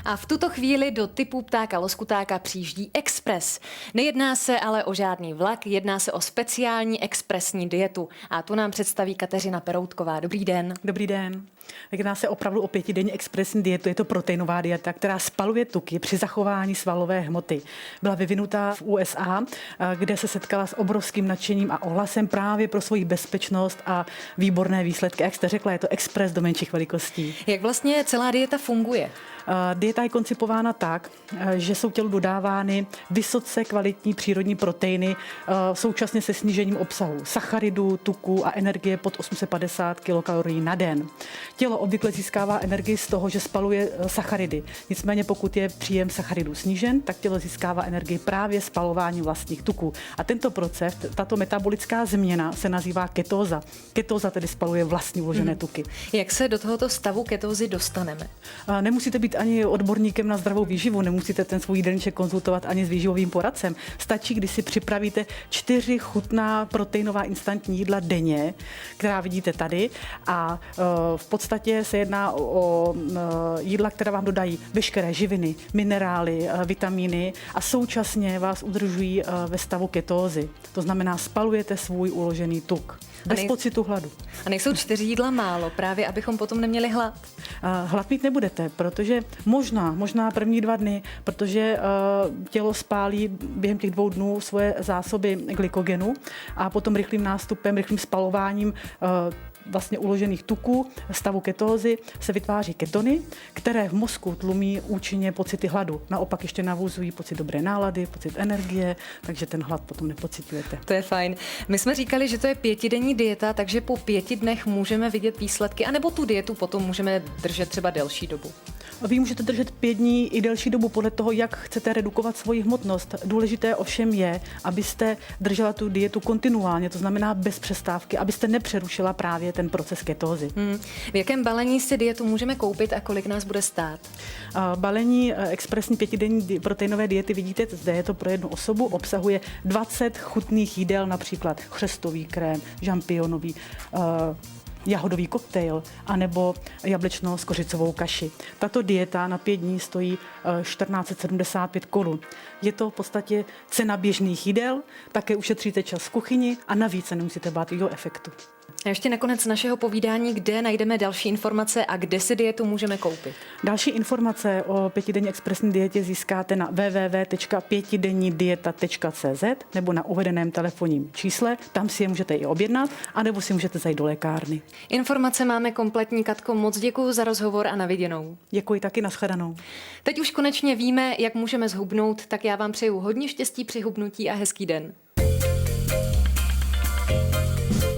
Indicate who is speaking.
Speaker 1: A v tuto chvíli do typu ptáka loskutáka přijíždí Express. Nejedná se ale o žádný vlak, jedná se o speciální expresní dietu. A tu nám představí Kateřina Peroutková. Dobrý den.
Speaker 2: Dobrý den. Jedná se opravdu o 5denní expresní dietu. Je to proteinová dieta, která spaluje tuky při zachování svalové hmoty. Byla vyvinutá v USA, kde se setkala s obrovským nadšením a ohlasem právě pro svoji bezpečnost a výborné výsledky. Jak jste řekla, je to expres do menších velikostí.
Speaker 1: Jak vlastně celá dieta funguje?
Speaker 2: Dieta je koncipována tak, že jsou tělu dodávány vysoce kvalitní přírodní proteiny současně se snížením obsahu sacharidů, tuků a energie pod 850 kilokalorií na den. Tělo obvykle získává energii z toho, že spaluje sacharidy. Nicméně pokud je příjem sacharidů snížen, tak tělo získává energii právě spalováním vlastních tuků. A tento proces, tato metabolická změna se nazývá ketóza. Ketóza tedy spaluje vlastní uložené tuky.
Speaker 1: Jak se do tohoto stavu ketózy dostaneme?
Speaker 2: Nemusíte být ani odborníkem na zdravou výživu, nemusíte ten svůj jídelníček konzultovat ani s výživovým poradcem. Stačí, když si připravíte 4 chutná proteinová instantní jídla denně, která vidíte tady, a v podstatě se jedná o jídla, která vám dodají veškeré živiny, minerály, vitamíny a současně vás udržují ve stavu ketózy. To znamená, spalujete svůj uložený tuk. Bez pocitu hladu.
Speaker 1: A nejsou 4 jídla málo, právě abychom potom neměli hlad?
Speaker 2: Hlad mít nebudete, protože možná první 2 dny, protože tělo spálí během těch 2 dnů svoje zásoby glykogenu a potom rychlým nástupem, rychlým spalováním vlastně uložených tuků stavu ketózy se vytváří ketony, které v mozku tlumí účinně pocity hladu. Naopak ještě navozují pocit dobré nálady, pocit energie, takže ten hlad potom nepociťujete.
Speaker 1: To je fajn. My jsme říkali, že to je 5denní dieta, takže po 5 dnech můžeme vidět výsledky, anebo tu dietu potom můžeme držet třeba delší dobu.
Speaker 2: Vy můžete držet 5 dní i delší dobu podle toho, jak chcete redukovat svoji hmotnost. Důležité ovšem je, abyste držela tu dietu kontinuálně, to znamená bez přestávky, abyste nepřerušila právě ten proces ketózy.
Speaker 1: V jakém balení si dietu můžeme koupit a kolik nás bude stát?
Speaker 2: Balení expresní 5denní proteinové diety, vidíte, zde je to pro jednu osobu, obsahuje 20 chutných jídel, například chřestový krém, žampionový, jahodový koktejl anebo jablečno-skořicovou kaši. Tato dieta na 5 dní stojí 1475 korun. Je to v podstatě cena běžných jídel, také ušetříte čas v kuchyni a navíc se nemusíte bát jeho efektu.
Speaker 1: A ještě nakonec našeho povídání, kde najdeme další informace a kde si dietu můžeme koupit?
Speaker 2: Další informace o 5denní expresní dietě získáte na www.5dennidieta.cz nebo na uvedeném telefonním čísle. Tam si je můžete i objednat, anebo si můžete zajít do lékárny.
Speaker 1: Informace máme kompletní, Katko, moc děkuji za rozhovor a na viděnou.
Speaker 2: Děkuji taky, nashledanou.
Speaker 1: Teď už konečně víme, jak můžeme zhubnout, tak já vám přeju hodně štěstí při hubnutí a hezký den.